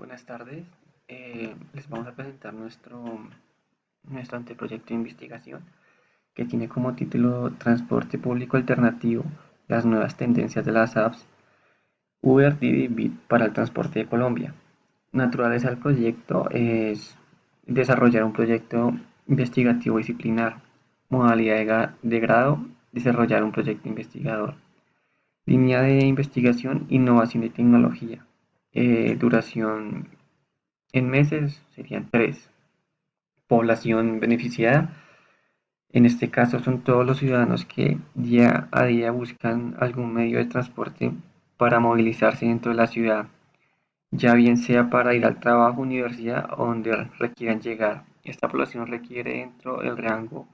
Buenas tardes. Les vamos a presentar nuestro anteproyecto de investigación que tiene como título Transporte Público Alternativo, las nuevas tendencias de las apps Uber, Didi, Bit para el transporte de Colombia. Naturaleza del proyecto es desarrollar un proyecto investigativo disciplinar. Modalidad de grado, desarrollar un proyecto investigador. Línea de investigación, innovación y tecnología. Duración en meses serían 3. Población beneficiada, en este caso son todos los ciudadanos que día a día buscan algún medio de transporte para movilizarse dentro de la ciudad, ya bien sea para ir al trabajo, universidad o donde requieran llegar. Esta población requiere dentro del rango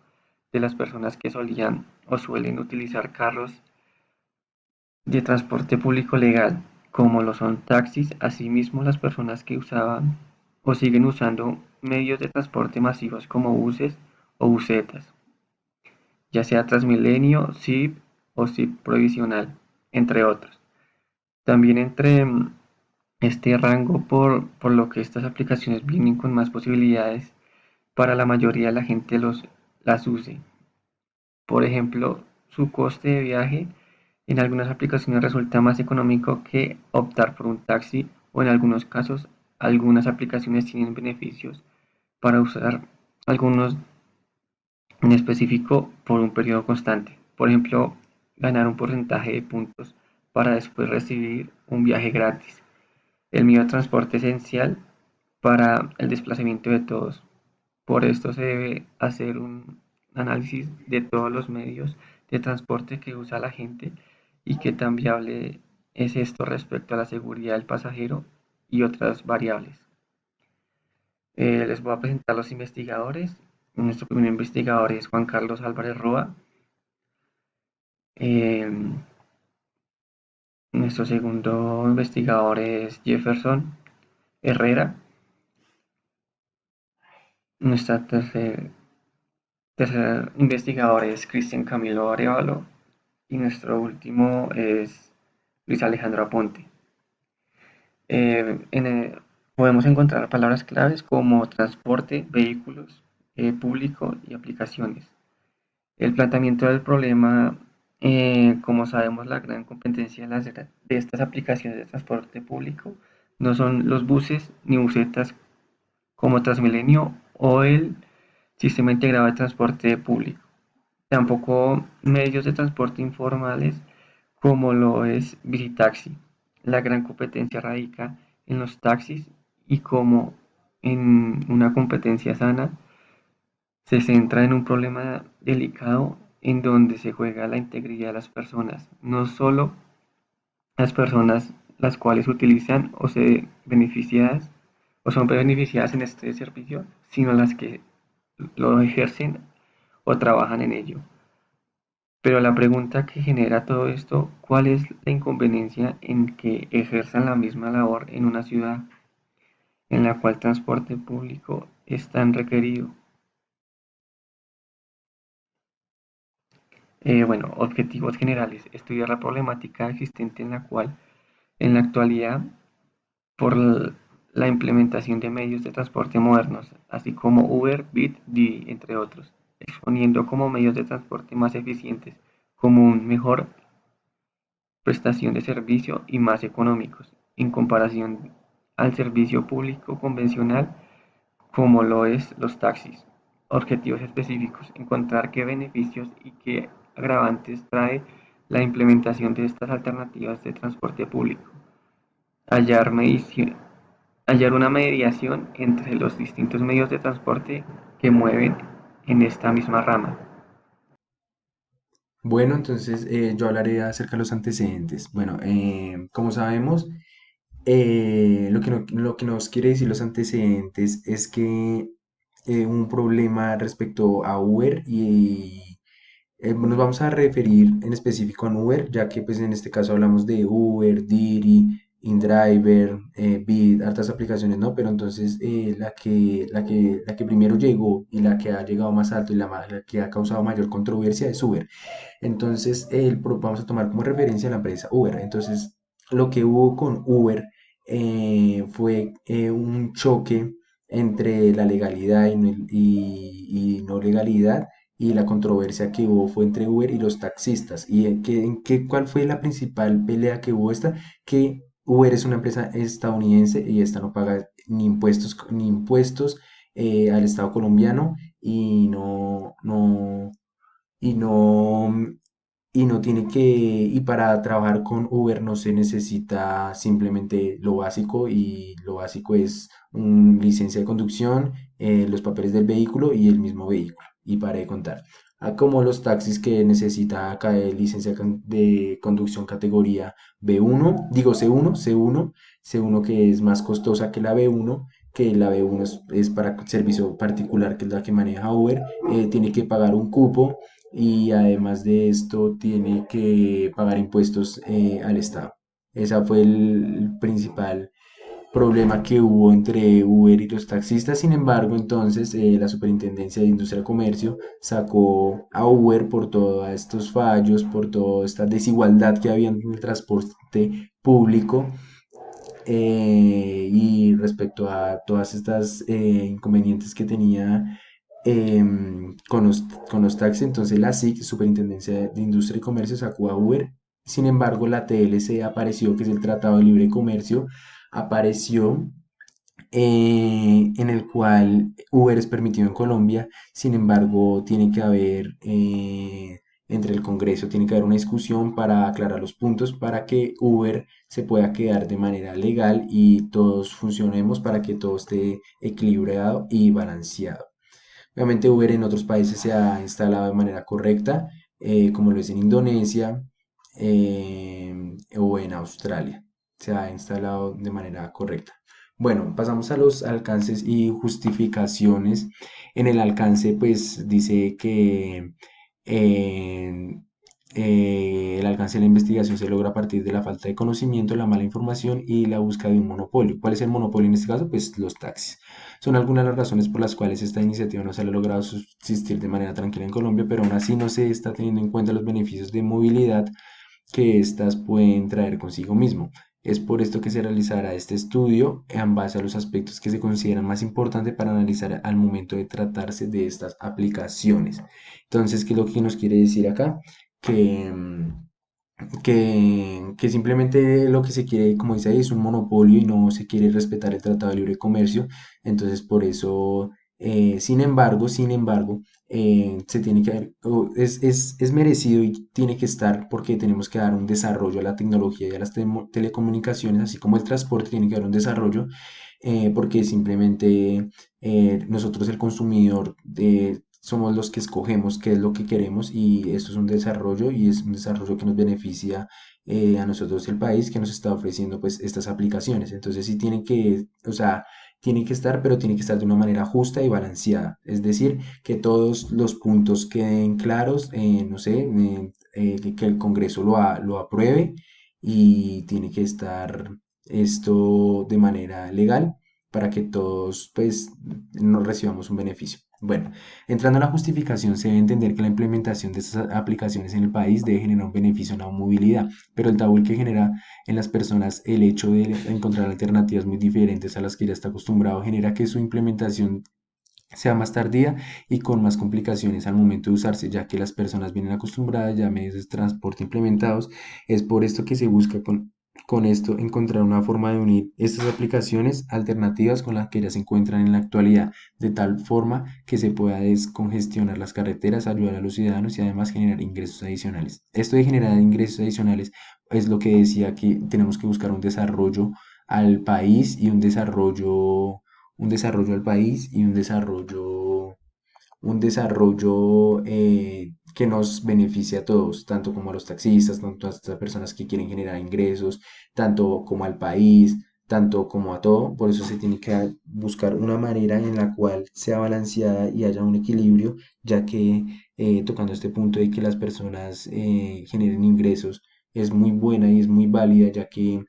de las personas que solían o suelen utilizar carros de transporte público legal, como lo son taxis, asimismo las personas que usaban o siguen usando medios de transporte masivos como buses o busetas, ya sea Transmilenio, SIP o SIP provisional, entre otros. También entre este rango por lo que estas aplicaciones vienen con más posibilidades para la mayoría de la gente las use. Por ejemplo, su coste de viaje en algunas aplicaciones resulta más económico que optar por un taxi o en algunos casos algunas aplicaciones tienen beneficios para usar algunos en específico por un periodo constante. Por ejemplo, ganar un porcentaje de puntos para después recibir un viaje gratis. El medio de transporte esencial para el desplazamiento de todos. Por esto se debe hacer un análisis de todos los medios de transporte que usa la gente y qué tan viable es esto respecto a la seguridad del pasajero y otras variables. Les voy a presentar los investigadores. Nuestro primer investigador es Juan Carlos Álvarez Roa. Eh, Nuestro segundo investigador es Jefferson Herrera. Nuestra tercer investigador es Cristian Camilo Arevalo. Y nuestro último es Luis Alejandro Aponte. Podemos encontrar palabras claves como transporte, vehículos, público y aplicaciones. El planteamiento del problema, como sabemos, la gran competencia de estas aplicaciones de transporte público no son los buses ni busetas como Transmilenio o el sistema integrado de transporte público. Tampoco medios de transporte informales como lo es Visitaxi. La gran competencia radica en los taxis y como en una competencia sana se centra en un problema delicado en donde se juega la integridad de las personas, no solo las personas las cuales utilizan o son beneficiadas en este servicio, sino las que lo ejercen o trabajan en ello. Pero la pregunta que genera todo esto, ¿cuál es la inconveniencia en que ejerzan la misma labor en una ciudad en la cual transporte público es tan requerido? Bueno, objetivos generales. Estudiar la problemática existente en la cual, en la actualidad, por la implementación de medios de transporte modernos, así como Uber, Bit, Didi, entre otros, exponiendo como medios de transporte más eficientes, como un mejor prestación de servicio y más económicos, en comparación al servicio público convencional como lo es los taxis. Objetivos específicos, encontrar qué beneficios y qué agravantes trae la implementación de estas alternativas de transporte público. Hallar, hallar una mediación entre los distintos medios de transporte que mueven en esta misma rama. Bueno, entonces yo hablaré acerca de los antecedentes. Bueno, como sabemos, lo que nos quiere decir los antecedentes es que un problema respecto a Uber y nos vamos a referir en específico a Uber, ya que pues en este caso hablamos de Uber, Didi, InDriver, Bit, hartas aplicaciones, ¿no? Pero entonces la que primero llegó y la que ha llegado más alto y la que ha causado mayor controversia es Uber. Entonces vamos a tomar como referencia la empresa Uber. Entonces lo que hubo con Uber fue un choque entre la legalidad y no legalidad, y la controversia que hubo fue entre Uber y los taxistas. ¿Y cuál fue la principal pelea que hubo esta? Que Uber es una empresa estadounidense y esta no paga ni impuestos al Estado colombiano, y y no, no tiene y para trabajar con Uber no se necesita simplemente lo básico, y lo básico es una licencia de conducción, los papeles del vehículo y el mismo vehículo, y para de contar. Como los taxis, que necesita acá licencia de conducción categoría B1, digo C1 que es más costosa que la B1, que la B1 es para servicio particular, que es la que maneja Uber. Tiene que pagar un cupo, y además de esto tiene que pagar impuestos al Estado. Ese fue el principal problema que hubo entre Uber y los taxistas. Sin embargo, entonces la Superintendencia de Industria y Comercio sacó a Uber por todos estos fallos, por toda esta desigualdad que había en el transporte público, y respecto a todas estas inconvenientes que tenía con los taxis. Entonces la SIC, Superintendencia de Industria y Comercio, sacó a Uber. Sin embargo, la TLC apareció, que es el Tratado de Libre Comercio, apareció, en el cual Uber es permitido en Colombia. Sin embargo, tiene que haber, entre el Congreso, tiene que haber una discusión para aclarar los puntos, para que Uber se pueda quedar de manera legal y todos funcionemos, para que todo esté equilibrado y balanceado. Obviamente Uber en otros países se ha instalado de manera correcta, como lo es en Indonesia, o en Australia. Se ha instalado de manera correcta. Bueno, pasamos a los alcances y justificaciones. En el alcance, pues dice que eh, el alcance de la investigación se logra a partir de la falta de conocimiento, la mala información y la búsqueda de un monopolio. ¿Cuál es el monopolio en este caso? Pues los taxis. Son algunas de las razones por las cuales esta iniciativa no se ha logrado subsistir de manera tranquila en Colombia, pero aún así no se está teniendo en cuenta los beneficios de movilidad que éstas pueden traer consigo mismo. Es por esto que se realizará este estudio en base a los aspectos que se consideran más importantes para analizar al momento de tratarse de estas aplicaciones. Entonces, ¿qué es lo que nos quiere decir acá? Que, que simplemente lo que se quiere, como dice ahí, es un monopolio y no se quiere respetar el Tratado de Libre Comercio. Entonces, por eso, sin embargo, se tiene que es merecido y tiene que estar, porque tenemos que dar un desarrollo a la tecnología y a las telecomunicaciones, así como el transporte tiene que dar un desarrollo, porque simplemente nosotros, el consumidor, somos los que escogemos qué es lo que queremos, y esto es un desarrollo, y es un desarrollo que nos beneficia a nosotros, el país que nos está ofreciendo pues estas aplicaciones. Entonces sí tiene que, o sea, tiene que estar, pero tiene que estar de una manera justa y balanceada. Es decir, que todos los puntos queden claros, no sé, que el Congreso lo apruebe, y tiene que estar esto de manera legal, para que todos pues nos recibamos un beneficio. Bueno, entrando a la justificación, se debe entender que la implementación de estas aplicaciones en el país debe generar un beneficio en la movilidad, pero el tabú que genera en las personas el hecho de encontrar alternativas muy diferentes a las que ya está acostumbrado, genera que su implementación sea más tardía y con más complicaciones al momento de usarse, ya que las personas vienen acostumbradas ya a medios de transporte implementados. Es por esto que se busca con esto encontrar una forma de unir estas aplicaciones alternativas con las que ya se encuentran en la actualidad, de tal forma que se pueda descongestionar las carreteras, ayudar a los ciudadanos y además generar ingresos adicionales. Esto de generar ingresos adicionales es lo que decía, que tenemos que buscar un desarrollo al país, y un desarrollo al país y un desarrollo que nos beneficie a todos, tanto como a los taxistas, tanto a estas personas que quieren generar ingresos, tanto como al país, tanto como a todo. Por eso se tiene que buscar una manera en la cual sea balanceada y haya un equilibrio, ya que tocando este punto de que las personas generen ingresos, es muy buena y es muy válida, ya que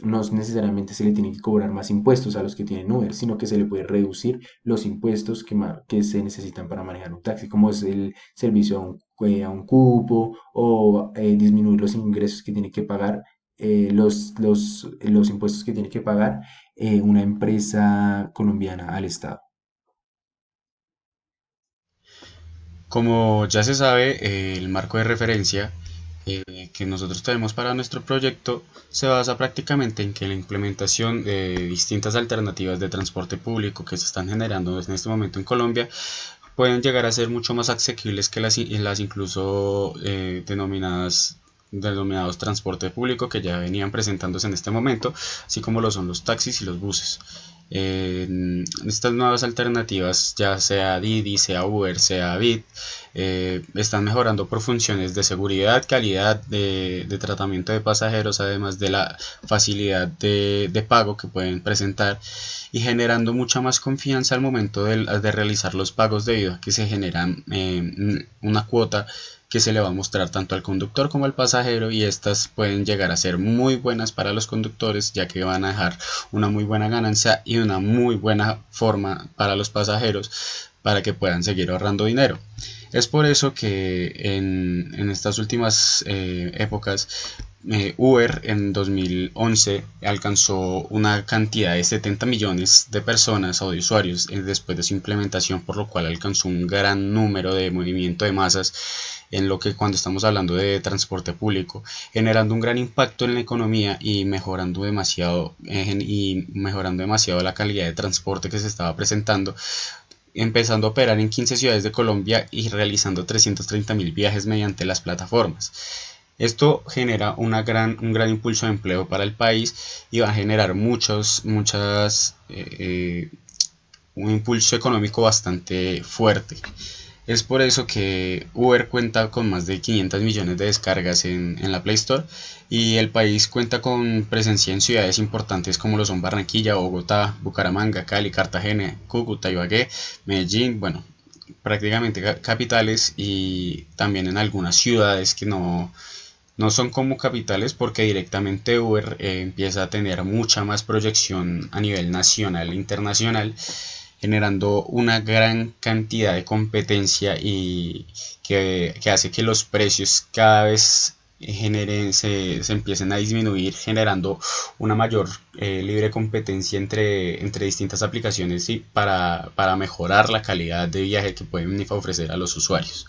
no necesariamente se le tiene que cobrar más impuestos a los que tienen Uber, sino que se le puede reducir los impuestos que se necesitan para manejar un taxi, como es el servicio a un cupo, o disminuir los ingresos que tiene que pagar los impuestos que tiene que pagar una empresa colombiana al Estado. Como ya se sabe, el marco de referencia que nosotros tenemos para nuestro proyecto se basa prácticamente en que la implementación de distintas alternativas de transporte público que se están generando en este momento en Colombia pueden llegar a ser mucho más asequibles que las incluso denominados transporte público que ya venían presentándose en este momento, así como lo son los taxis y los buses. Estas nuevas alternativas, ya sea Didi, sea Uber, sea Bit, están mejorando por funciones de seguridad, calidad de tratamiento de pasajeros, además de la facilidad de pago que pueden presentar y generando mucha más confianza al momento de realizar los pagos debido a que se generan una cuota que se le va a mostrar tanto al conductor como al pasajero y estas pueden llegar a ser muy buenas para los conductores ya que van a dejar una muy buena ganancia y una muy buena forma para los pasajeros para que puedan seguir ahorrando dinero. Es por eso que en estas últimas épocas Uber en 2011 alcanzó una cantidad de 70 millones de personas o de usuarios después de su implementación, por lo cual alcanzó un gran número de movimiento de masas en lo que cuando estamos hablando de transporte público, generando un gran impacto en la economía y mejorando demasiado la calidad de transporte que se estaba presentando, empezando a operar en 15 ciudades de Colombia y realizando 330.000 viajes mediante las plataformas. Esto genera un gran impulso de empleo para el país y va a generar un impulso económico bastante fuerte. Es por eso que Uber cuenta con más de 500 millones de descargas en la Play Store y el país cuenta con presencia en ciudades importantes como lo son Barranquilla, Bogotá, Bucaramanga, Cali, Cartagena, Cúcuta, Ibagué, Medellín, bueno, prácticamente capitales y también en algunas ciudades que no son como capitales porque directamente Uber empieza a tener mucha más proyección a nivel nacional e internacional, generando una gran cantidad de competencia y que hace que los precios cada vez se empiecen a disminuir, generando una mayor libre competencia entre distintas aplicaciones y para mejorar la calidad de viaje que pueden ofrecer a los usuarios.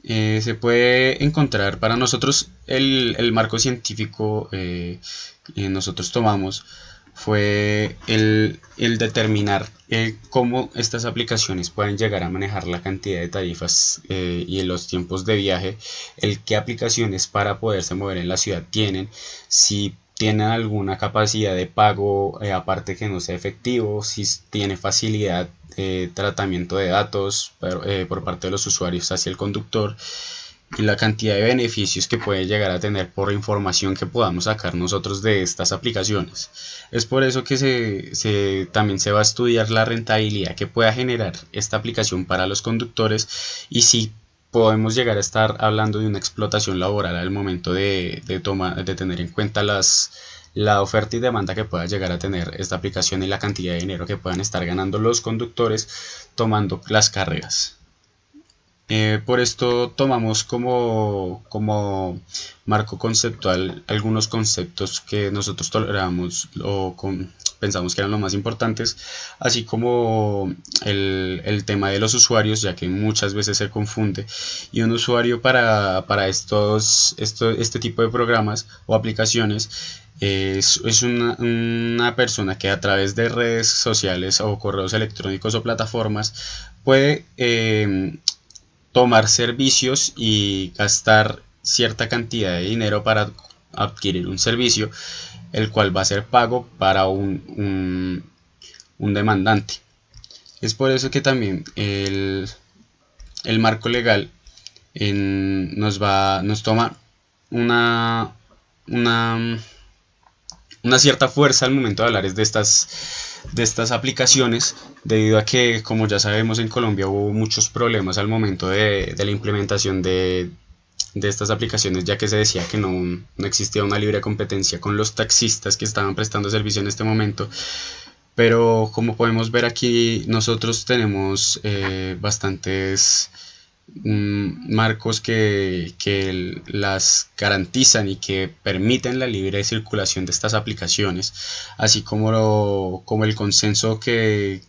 Se puede encontrar para nosotros el marco científico que nosotros tomamos fue el determinar cómo estas aplicaciones pueden llegar a manejar la cantidad de tarifas y los tiempos de viaje, el qué aplicaciones para poderse mover en la ciudad tienen, si tienen alguna capacidad de pago aparte que no sea efectivo, si tiene facilidad de tratamiento de datos por parte de los usuarios hacia el conductor y la cantidad de beneficios que puede llegar a tener por información que podamos sacar nosotros de estas aplicaciones. Es por eso que también se va a estudiar la rentabilidad que pueda generar esta aplicación para los conductores y si podemos llegar a estar hablando de una explotación laboral al momento de tener en cuenta la oferta y demanda que pueda llegar a tener esta aplicación y la cantidad de dinero que puedan estar ganando los conductores tomando las carreras. Por esto tomamos como marco conceptual algunos conceptos que nosotros toleramos pensamos que eran los más importantes, así como el tema de los usuarios, ya que muchas veces se confunde. Y un usuario para este tipo de programas o aplicaciones es una persona que a través de redes sociales o correos electrónicos o plataformas puede tomar servicios y gastar cierta cantidad de dinero para adquirir un servicio, el cual va a ser pago para un demandante. Es por eso que también el marco legal nos toma una, una, una cierta fuerza al momento de hablar de estas aplicaciones, debido a que, como ya sabemos, en Colombia hubo muchos problemas al momento de la implementación de estas aplicaciones, ya que se decía que no existía una libre competencia con los taxistas que estaban prestando servicio en este momento. Pero como podemos ver aquí, nosotros tenemos bastantes marcos que las garantizan y que permiten la libre circulación de estas aplicaciones, así como el consenso que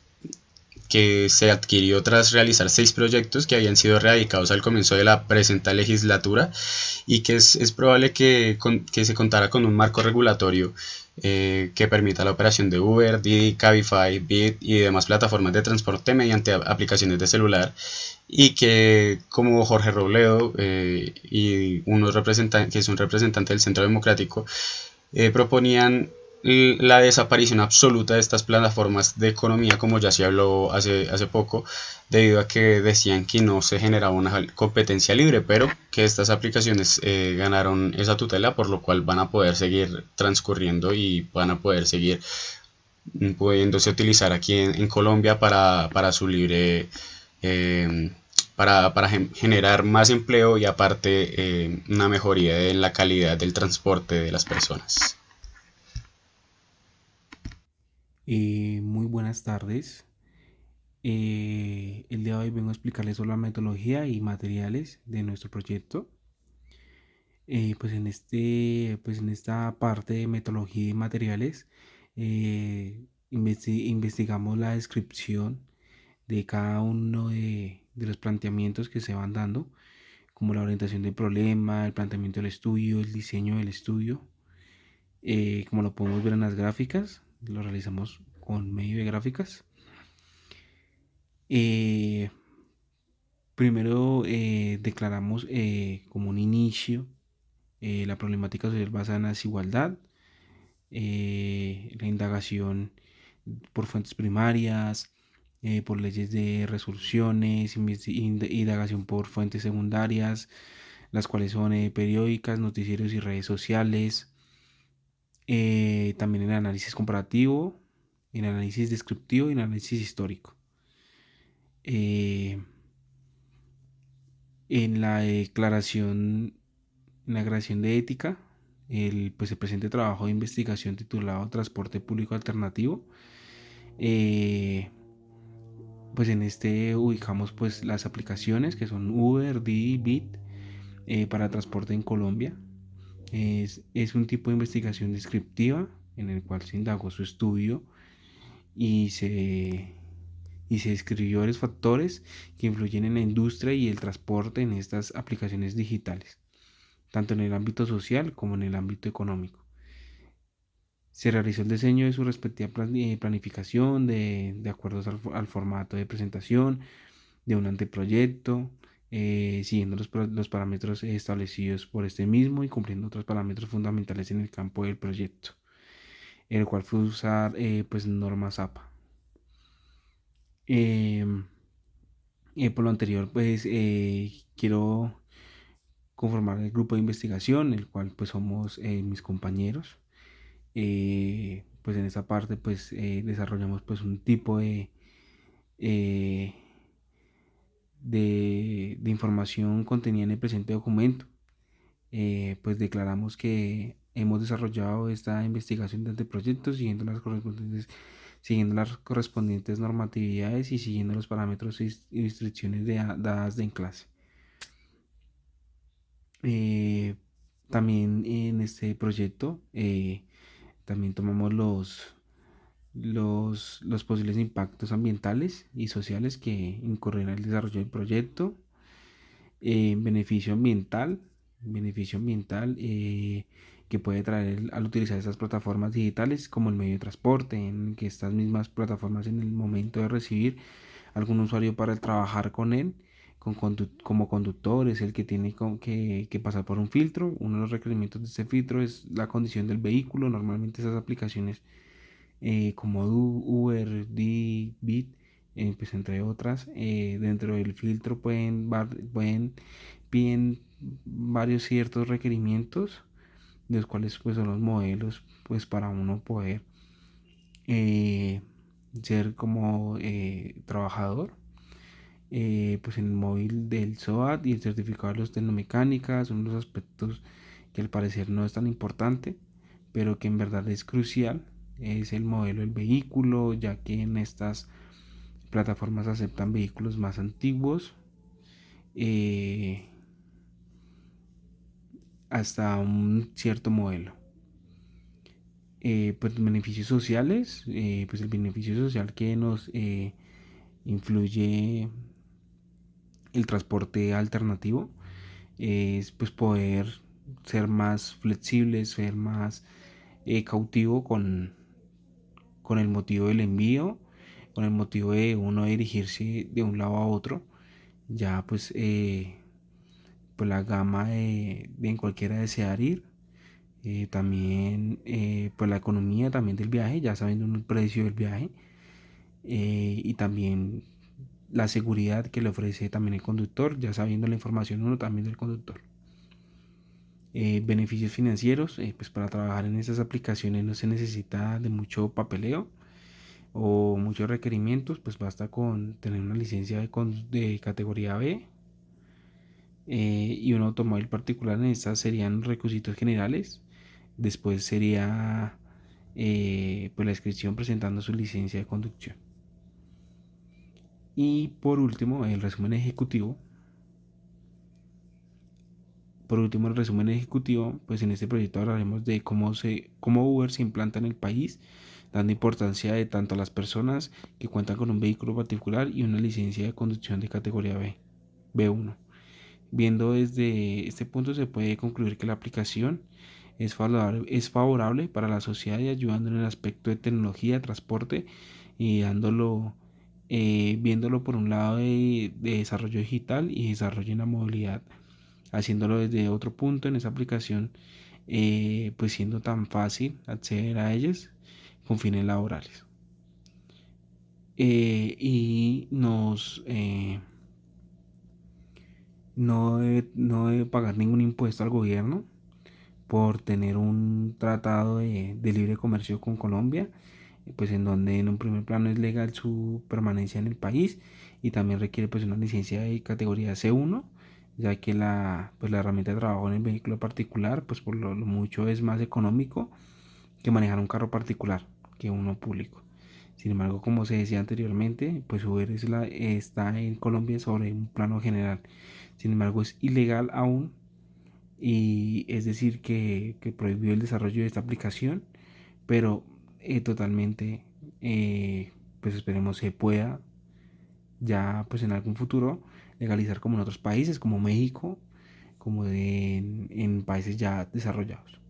se adquirió tras realizar 6 proyectos que habían sido radicados al comienzo de la presente legislatura, y que es probable que se contara con un marco regulatorio que permita la operación de Uber, Didi, Cabify, Bit y demás plataformas de transporte mediante aplicaciones de celular, y que como Jorge Robledo y que es un representante del Centro Democrático, proponían la desaparición absoluta de estas plataformas de economía, como ya se habló hace poco, debido a que decían que no se generaba una competencia libre, pero que estas aplicaciones ganaron esa tutela, por lo cual van a poder seguir transcurriendo y van a poder seguir pudiéndose utilizar aquí en Colombia para su libre, eh, para generar más empleo y aparte una mejoría en la calidad del transporte de las personas. Muy buenas tardes. El día de hoy vengo a explicarles sobre la metodología y materiales de nuestro proyecto. Pues en esta parte de metodología y materiales, investigamos la descripción de cada uno de los planteamientos que se van dando, como la orientación del problema, el planteamiento del estudio, el diseño del estudio. Como lo podemos ver en las gráficas, lo realizamos con medio de gráficas. Eh, Primero declaramos como un inicio la problemática social basada en la desigualdad, la indagación por fuentes primarias, por leyes de resoluciones, indagación por fuentes secundarias, las cuales son periódicas, noticieros y redes sociales. También el análisis comparativo, el análisis descriptivo y el análisis histórico. Eh, en la declaración, en la creación de ética, el presente trabajo de investigación titulado Transporte Público Alternativo. Pues en este ubicamos pues las aplicaciones que son Uber, Didi, Bit para transporte en Colombia. Es un tipo de investigación descriptiva en el cual se indagó su estudio y se describió los factores que influyen en la industria y el transporte en estas aplicaciones digitales, tanto en el ámbito social como en el ámbito económico. Se realizó el diseño de su respectiva planificación de acuerdo al formato de presentación de un anteproyecto, siguiendo los parámetros establecidos por este mismo y cumpliendo otros parámetros fundamentales en el campo del proyecto, el cual fue usar pues normas APA. Por lo anterior, pues quiero conformar el grupo de investigación, el cual pues somos mis compañeros. Pues en esa parte pues desarrollamos pues un tipo eh, de información contenida en el presente documento. Pues declaramos que hemos desarrollado esta investigación de anteproyectos siguiendo las correspondientes normatividades y siguiendo los parámetros y instrucciones dadas en clase. Eh, También en este proyecto también tomamos los posibles impactos ambientales y sociales que incurrirá el desarrollo del proyecto. Beneficio ambiental que puede traer al utilizar estas plataformas digitales como el medio de transporte, en que estas mismas plataformas en el momento de recibir algún usuario para trabajar con él, como conductor, es el que tiene que pasar por un filtro. Uno de los requerimientos de este filtro es la condición del vehículo. Normalmente esas aplicaciones como Uber, Bit, pues entre otras, dentro del filtro piden varios ciertos requerimientos, de los cuales pues son los modelos, pues para uno poder eh, ser como trabajador. Pues en el móvil del SOAT y el certificado de los tecnomecánicas son los aspectos que al parecer no es tan importante, pero que en verdad es crucial. Es el modelo del vehículo, ya que en estas plataformas aceptan vehículos más antiguos. eh, hasta un cierto modelo. Pues beneficios sociales, pues el beneficio social que nos influye el transporte alternativo es pues poder ser más flexibles, ser más cautivo con el motivo del envío, con el motivo de uno dirigirse de un lado a otro. Ya pues la gama de en cualquiera desear ir. También pues la economía también del viaje, ya sabiendo el precio del viaje. Y también la seguridad que le ofrece también el conductor, ya sabiendo la información uno también del conductor. Beneficios financieros, pues para trabajar en estas aplicaciones no se necesita de mucho papeleo o muchos requerimientos, pues basta con tener una licencia de categoría B y un automóvil particular. En estas serían requisitos generales. Después sería pues la inscripción presentando su licencia de conducción. Y por último, el resumen ejecutivo. El resumen ejecutivo, pues en este proyecto hablaremos de cómo Uber se implanta en el país, dando importancia de tanto a las personas que cuentan con un vehículo particular y una licencia de conducción de categoría B1. Viendo desde este punto se puede concluir que la aplicación es favorable para la sociedad y ayudando en el aspecto de tecnología de transporte y viéndolo por un lado de desarrollo digital y desarrollo en la movilidad, haciéndolo desde otro punto en esa aplicación, pues siendo tan fácil acceder a ellas con fines laborales. Y no debe pagar ningún impuesto al gobierno por tener un tratado de libre comercio con Colombia, pues en donde en un primer plano es legal su permanencia en el país y también requiere pues una licencia de categoría C1, ya que pues la herramienta de trabajo en el vehículo particular pues por lo mucho es más económico que manejar un carro particular que uno público. Sin embargo, como se decía anteriormente, pues Uber está en Colombia sobre un plano general. Sin embargo, es ilegal aún y es decir que prohibió el desarrollo de esta aplicación, pero totalmente pues esperemos se pueda ya pues en algún futuro legalizar como en otros países como México, como en países ya desarrollados.